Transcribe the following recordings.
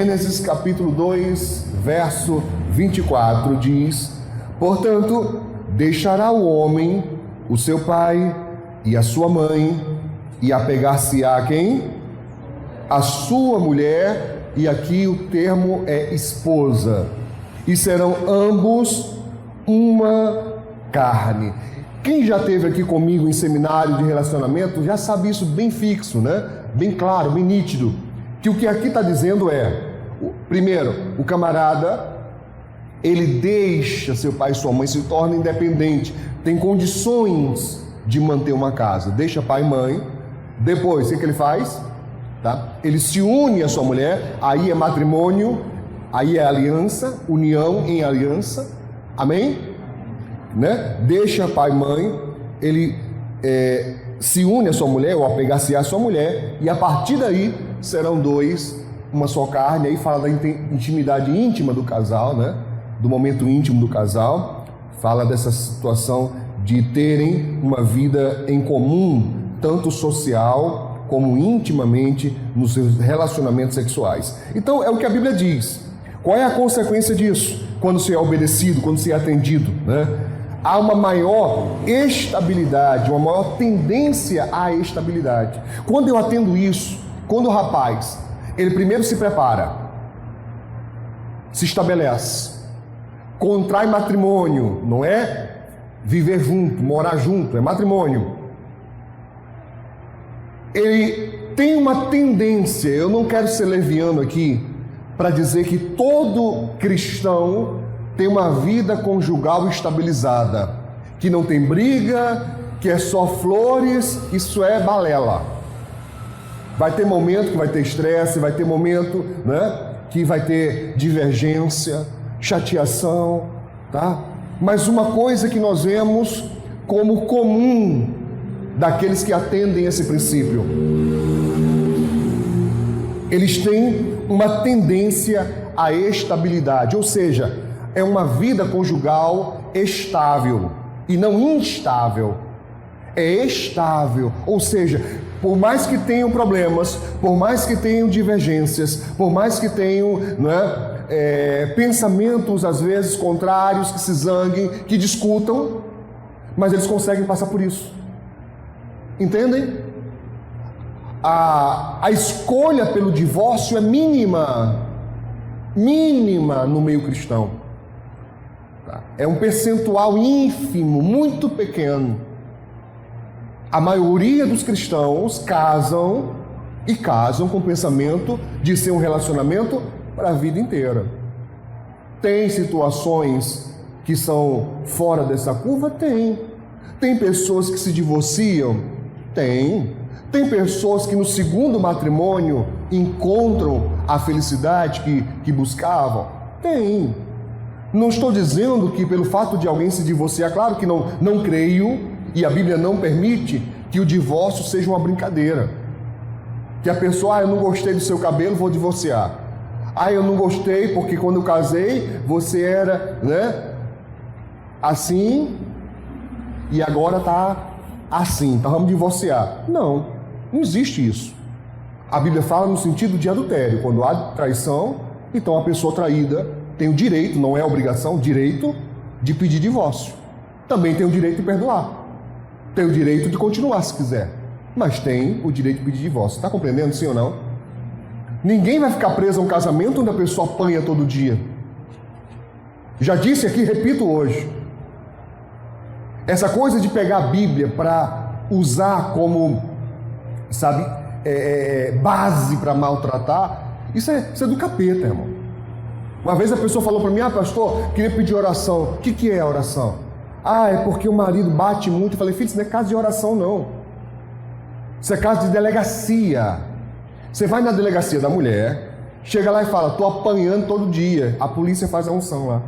Gênesis capítulo 2, verso 24 diz: portanto, deixará o homem o seu pai e a sua mãe, e apegar-se-á a quem? A sua mulher, e aqui o termo é esposa, e serão ambos uma carne. Quem já esteve aqui comigo em seminário de relacionamento já sabe isso bem fixo, né? Bem claro, bem nítido, que o que aqui está dizendo é: primeiro, o camarada, ele deixa seu pai e sua mãe, se torna independente, tem condições de manter uma casa, deixa pai e mãe. Depois, o que ele faz? Ele se une à sua mulher, aí é matrimônio, aí é aliança, união em aliança, amém? Né? Deixa pai e mãe, ele se une à sua mulher, ou apegar-se à sua mulher, e a partir daí serão dois, uma só carne. Aí fala da intimidade íntima do casal, né? Do momento íntimo do casal, fala dessa situação de terem uma vida em comum, tanto social como intimamente nos seus relacionamentos sexuais. Então é o que a Bíblia diz. Qual é a consequência disso? Quando se é obedecido, quando se é atendido, né? Há uma maior estabilidade, uma maior tendência à estabilidade. Quando eu atendo isso, quando o rapaz, ele primeiro se prepara, se estabelece, contrai matrimônio, não é viver junto, morar junto, é matrimônio. Ele tem uma tendência, eu não quero ser leviano aqui, para dizer que todo cristão tem uma vida conjugal estabilizada, que não tem briga, que é só flores, isso é balela. Vai ter momento que vai ter estresse, vai ter momento, né, que vai ter divergência, chateação, tá? Mas uma coisa que nós vemos como comum daqueles que atendem esse princípio, eles têm uma tendência à estabilidade, ou seja, é uma vida conjugal estável e não instável. É estável, ou seja, por mais que tenham problemas, por mais que tenham divergências, por mais que tenham, pensamentos às vezes contrários, que se zanguem, que discutam, mas eles conseguem passar por isso. Entendem? A escolha pelo divórcio é mínima no meio cristão. É um percentual ínfimo, muito pequeno. A maioria dos cristãos casam com o pensamento de ser um relacionamento para a vida inteira. Tem situações que são fora dessa curva? Tem. Tem pessoas que se divorciam? Tem. Tem pessoas que no segundo matrimônio encontram a felicidade que buscavam? Tem. Não estou dizendo que pelo fato de alguém se divorciar, claro que não creio, e a Bíblia não permite que o divórcio seja uma brincadeira. Que a pessoa, eu não gostei do seu cabelo, vou divorciar. Eu não gostei porque quando eu casei, você era, assim, e agora está assim, então vamos divorciar. Não existe isso. A Bíblia fala no sentido de adultério. Quando há traição, então a pessoa traída tem o direito, não é obrigação, direito de pedir divórcio. Também tem o direito de perdoar. Tem o direito de continuar se quiser, mas tem o direito de pedir divórcio. Está compreendendo, sim ou não? Ninguém vai ficar preso a um casamento onde a pessoa apanha todo dia. Já disse aqui, repito hoje. Essa coisa de pegar a Bíblia para usar como, base para maltratar, isso é do capeta, irmão. Uma vez a pessoa falou para mim: pastor, queria pedir oração. O que é oração? É porque o marido bate muito. Eu falei: filho, isso não é caso de oração, não. Isso é caso de delegacia. Você vai na delegacia da mulher, chega lá e fala: estou apanhando todo dia. A polícia faz a unção lá.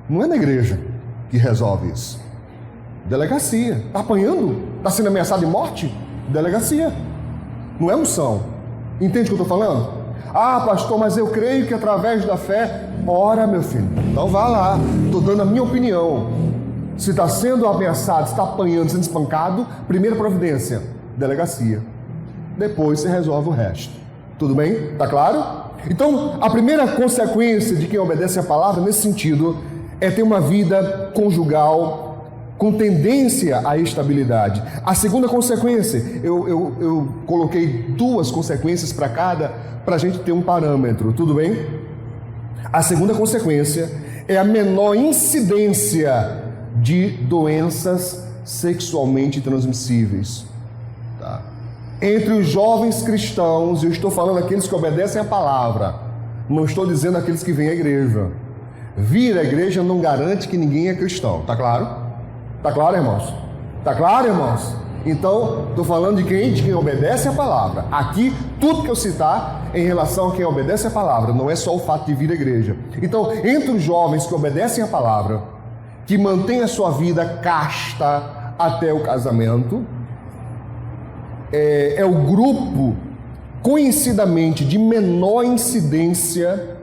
Não é na igreja que resolve isso. Delegacia. Está apanhando? Está sendo ameaçado de morte? Delegacia. Não é unção. Entende o que eu estou falando? Pastor, mas eu creio que através da fé... Ora, meu filho, então vá lá. Estou dando a minha opinião. Se está sendo ameaçado, se está apanhando, sendo espancado, primeira providência, delegacia. Depois você resolve o resto. Tudo bem? Tá claro? Então, a primeira consequência de quem obedece a palavra nesse sentido é ter uma vida conjugal com tendência à estabilidade. A segunda consequência, eu coloquei 2 consequências para cada, para a gente ter um parâmetro, tudo bem? A segunda consequência é a menor incidência de doenças sexualmente transmissíveis. Tá? Entre os jovens cristãos, eu estou falando aqueles que obedecem a palavra, não estou dizendo aqueles que vêm à igreja. Vir à igreja não garante que ninguém é cristão, tá claro? Tá claro, irmãos? Tá claro, irmãos? Então, estou falando de quem obedece a palavra. Aqui, tudo que eu citar em relação a quem obedece a palavra, não é só o fato de vir à igreja. Então, entre os jovens que obedecem a palavra, que mantêm a sua vida casta até o casamento, é o grupo, conhecidamente, de menor incidência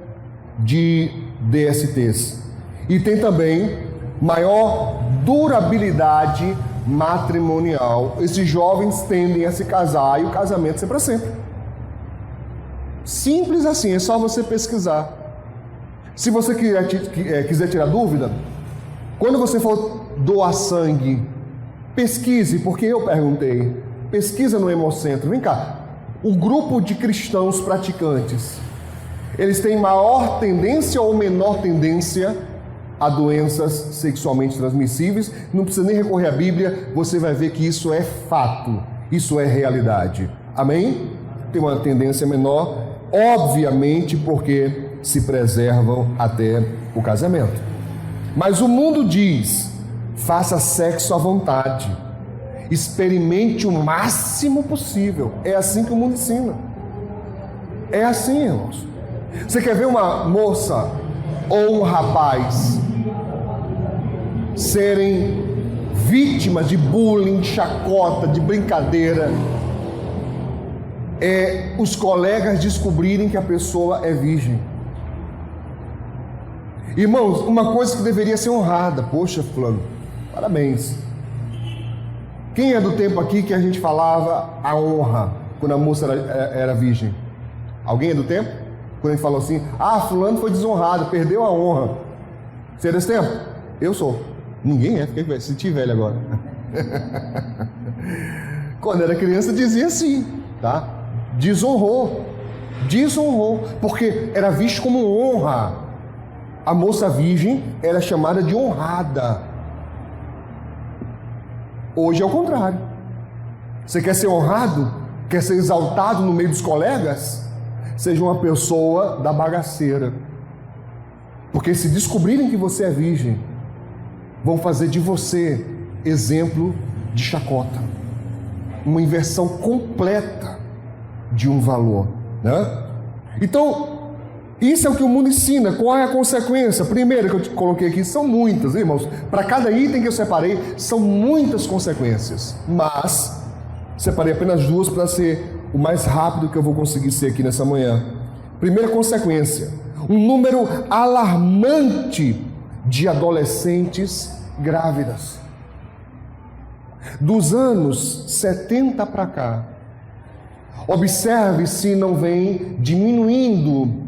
de DSTs. E tem também maior durabilidade matrimonial. Esses jovens tendem a se casar e o casamento ser para sempre. Simples assim, é só você pesquisar. Se você quiser tirar dúvida, quando você for doar sangue, pesquise, porque eu perguntei. Pesquisa no Hemocentro. Vem cá, o grupo de cristãos praticantes, eles têm maior tendência ou menor tendência a doenças sexualmente transmissíveis? Não precisa nem recorrer à Bíblia, você vai ver que isso é fato, isso é realidade. Amém? Tem uma tendência menor, obviamente, porque se preservam até o casamento. Mas o mundo diz: faça sexo à vontade, experimente o máximo possível. É assim que o mundo ensina. É assim, irmãos. Você quer ver uma moça ou um rapaz serem vítimas de bullying, de chacota, de brincadeira? É os colegas descobrirem que a pessoa é virgem. Irmãos, uma coisa que deveria ser honrada. Poxa, fulano, parabéns. Quem é do tempo aqui que a gente falava a honra quando a moça era virgem? Alguém é do tempo? Quando a gente falou assim: ah, fulano foi desonrado, perdeu a honra. Você é desse tempo? Eu sou. Ninguém é, fiquei senti velho agora. Quando era criança dizia assim, tá? Desonrou, porque era visto como honra. A moça virgem era chamada de honrada. Hoje é o contrário. Você quer ser honrado? Quer ser exaltado no meio dos colegas? Seja uma pessoa da bagaceira. Porque se descobrirem que você é virgem, vão fazer de você exemplo de chacota. Uma inversão completa de um valor, né? Então, isso é o que o mundo ensina. Qual é a consequência? Primeiro que eu te coloquei aqui, são muitas, irmãos. Para cada item que eu separei, são muitas consequências. Mas separei apenas 2 para ser o mais rápido que eu vou conseguir ser aqui nessa manhã. Primeira consequência: um número alarmante de adolescentes grávidas. Dos anos 70 para cá, observe se não vem diminuindo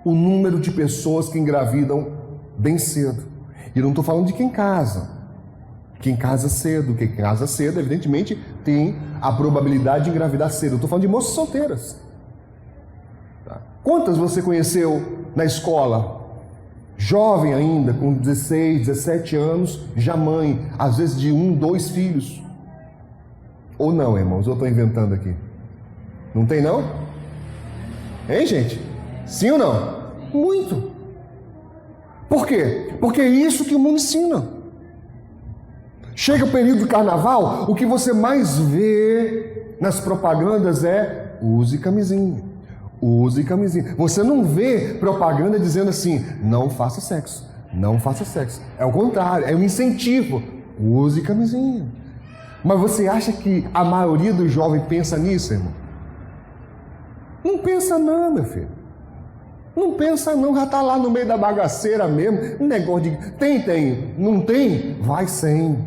o número de pessoas que engravidam bem cedo. E eu não estou falando de quem casa. Quem casa cedo, evidentemente, tem a probabilidade de engravidar cedo. Eu estou falando de moças solteiras. Tá? Quantas você conheceu na escola? Jovem ainda, com 16, 17 anos, já mãe, às vezes de 1, 2 filhos. Ou não, irmãos? Eu estou inventando aqui. Não tem, não? Hein, gente? Sim ou não? Muito. Por quê? Porque é isso que o mundo ensina. Chega o período do carnaval, o que você mais vê nas propagandas é: use camisinha, use camisinha. Você não vê propaganda dizendo assim: não faça sexo, não faça sexo. É o contrário, é um incentivo: use camisinha. Mas você acha que a maioria do jovem pensa nisso, irmão? Não pensa não, meu filho. Não pensa não, já está lá no meio da bagaceira mesmo. Um negócio de tem, não tem, vai sem.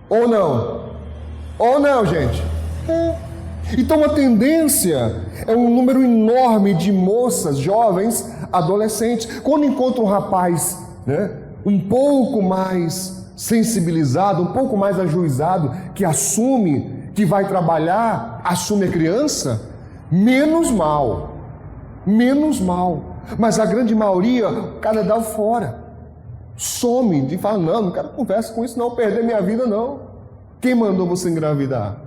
Ou não, gente. Então a tendência é um número enorme de moças, jovens, adolescentes, quando encontram um rapaz, né, um pouco mais sensibilizado, um pouco mais ajuizado, que assume que vai trabalhar, assume a criança, menos mal. Mas a grande maioria, o cara dá fora, some e fala: não quero conversa com isso não, perder minha vida não. Quem mandou você engravidar?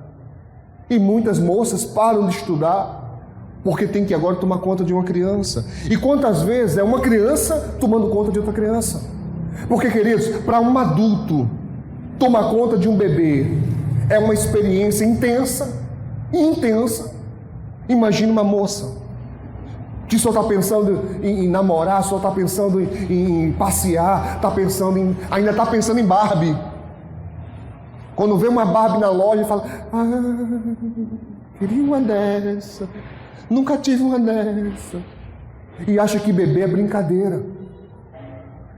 E muitas moças param de estudar porque tem que agora tomar conta de uma criança. E quantas vezes é uma criança tomando conta de outra criança? Porque, queridos, para um adulto tomar conta de um bebê é uma experiência intensa. Imagine uma moça que só está pensando em namorar, só está pensando em passear, ainda está pensando em Barbie. Quando vê uma Barbie na loja, fala: queria uma dessa, nunca tive uma dessa. E acha que bebê é brincadeira.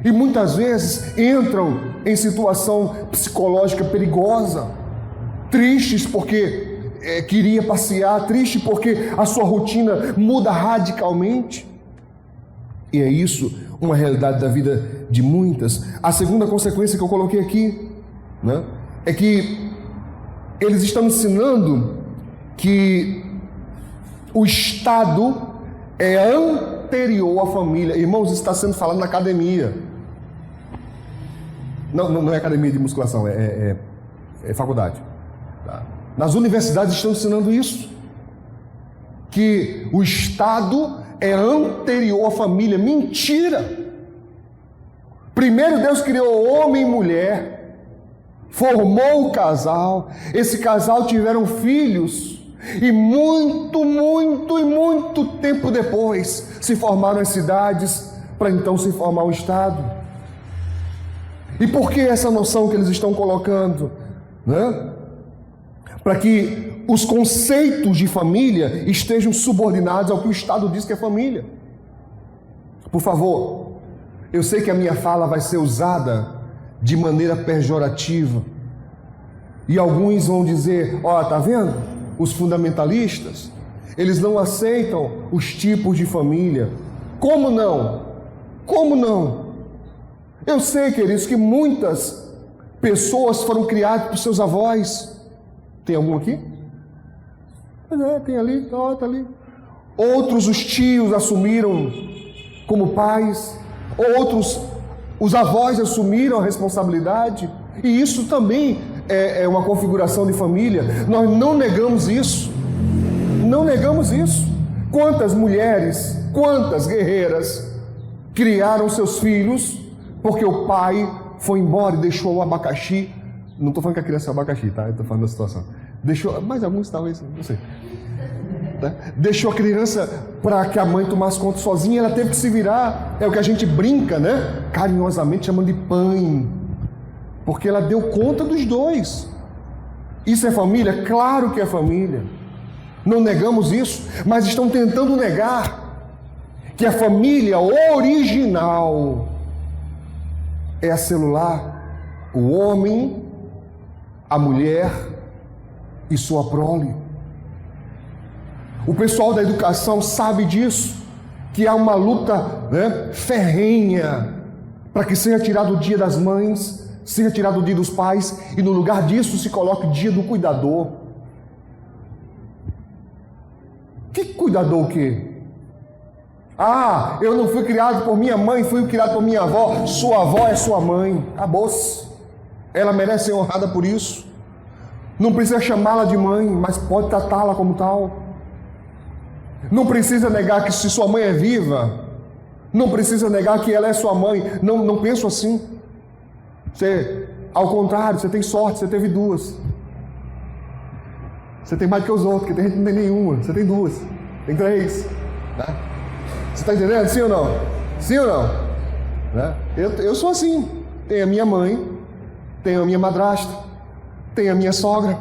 E muitas vezes entram em situação psicológica perigosa, tristes porque queria passear, triste porque a sua rotina muda radicalmente. E é isso, uma realidade da vida de muitas. A segunda consequência que eu coloquei aqui, né, é que eles estão ensinando que o Estado é anterior à família. Irmãos, isso está sendo falado na academia. Não é academia de musculação, é faculdade. Tá? Nas universidades estão ensinando isso, que o Estado é anterior à família. Mentira! Primeiro Deus criou homem e mulher, formou o casal, esse casal tiveram filhos, e muito tempo depois se formaram as cidades, para então se formar o Estado. E por que essa noção que eles estão colocando? Né? Para que os conceitos de família estejam subordinados ao que o Estado diz que é família. Por favor, eu sei que a minha fala vai ser usada de maneira pejorativa, e alguns vão dizer: ó, tá vendo? Os fundamentalistas, eles não aceitam os tipos de família. Como não? Eu sei, queridos, que muitas pessoas foram criadas por seus avós. Tem algum aqui? Tem ali, tá ali. Outros, os tios assumiram como pais. Outros, os avós assumiram a responsabilidade. E isso também é uma configuração de família. Nós não negamos isso. Quantas mulheres, quantas guerreiras criaram seus filhos porque o pai foi embora e deixou o abacaxi. Não estou falando que a criança é abacaxi, tá? Eu estou falando da situação. Deixou, mas alguns talvez, não sei. Tá? Deixou a criança para que a mãe tomasse conta sozinha, ela teve que se virar. É o que a gente brinca, né? Carinhosamente chamando de pai. Porque ela deu conta dos dois. Isso é família? Claro que é família. Não negamos isso, mas estão tentando negar que a família original é a celular, o homem, a mulher e sua prole. O pessoal da educação sabe disso, que há uma luta, né, ferrenha para que seja tirado o dia das mães, seja tirado o dia dos pais, e no lugar disso se coloque o dia do cuidador. Que cuidador o quê? Ah, eu não fui criado por minha mãe, fui criado por minha avó. Sua avó é sua mãe, acabou-se. Ela merece ser honrada por isso. Não precisa chamá-la de mãe, mas pode tratá-la como tal. Não precisa negar que se sua mãe é viva, não precisa negar que ela é sua mãe. Não penso assim. Você, ao contrário, você tem sorte, você teve duas. Você tem mais que os outros, que tem gente que não tem nenhuma. Você tem duas, tem três. Tá? Você está entendendo? Sim ou não? Sim ou não? Né? Eu sou assim. Tenho a minha mãe, tenho a minha madrasta, tenho a minha sogra.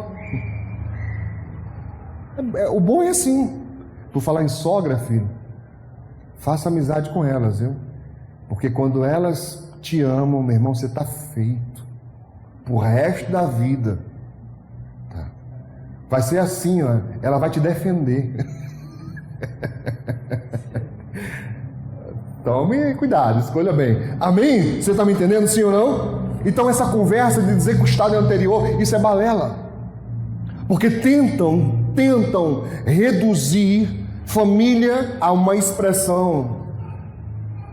O bom é assim. Por falar em sogra, filho, faça amizade com elas, viu? Porque quando elas te amam, meu irmão, você está feito pro resto da vida. Tá? Vai ser assim, ó, ela vai te defender. Tome cuidado, escolha bem. Amém? Você está me entendendo, sim ou não? Então essa conversa de dizer que o estado é anterior, isso é balela. Porque tentam reduzir família a uma expressão.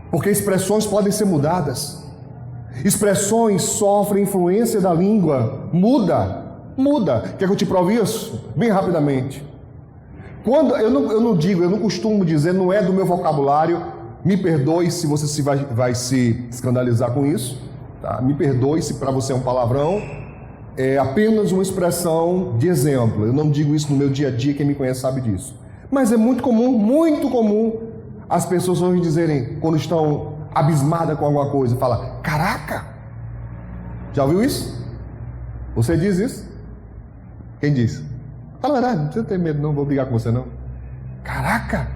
Porque expressões podem ser mudadas. Expressões sofrem influência da língua. Muda. Quer que eu te prove isso? Bem rapidamente. Quando eu não costumo dizer, não é do meu vocabulário. Me perdoe se você vai se escandalizar com isso, tá? Me perdoe se para você é um palavrão. É apenas uma expressão de exemplo. Eu não digo isso no meu dia a dia, quem me conhece sabe disso. Mas é muito comum as pessoas hoje dizerem, quando estão abismadas com alguma coisa, fala, caraca! Já ouviu isso? Você diz isso? Quem diz? Fala a verdade, não precisa ter medo, não vou brigar com você não. Caraca!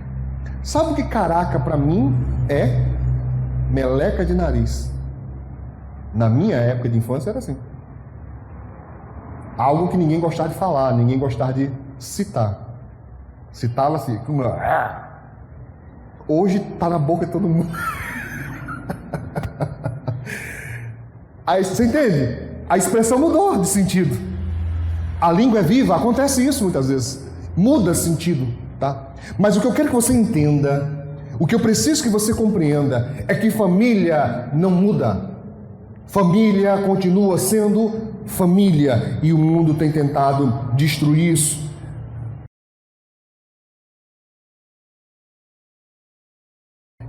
Sabe o que caraca para mim é? Meleca de nariz. Na minha época de infância era assim. Algo que ninguém gostava de falar, ninguém gostava de citar. Citava-se como... Hoje está na boca de todo mundo. Aí, você entende? A expressão mudou de sentido. A língua é viva, acontece isso muitas vezes. Muda sentido, tá? Mas o que eu quero que você entenda, o que eu preciso que você compreenda, é que família não muda. Família continua sendo família e o mundo tem tentado destruir isso.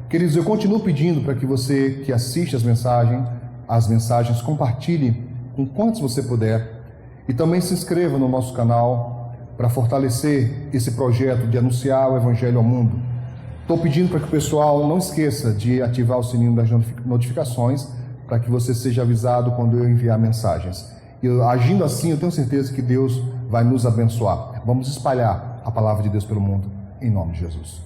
Queridos, eu continuo pedindo para que você que assiste as mensagens, compartilhe com quantos você puder e também se inscreva no nosso canal para fortalecer esse projeto de anunciar o Evangelho ao mundo. Estou pedindo para que o pessoal não esqueça de ativar o sininho das notificações para que você seja avisado quando eu enviar mensagens. E agindo assim, eu tenho certeza que Deus vai nos abençoar. Vamos espalhar a palavra de Deus pelo mundo, em nome de Jesus.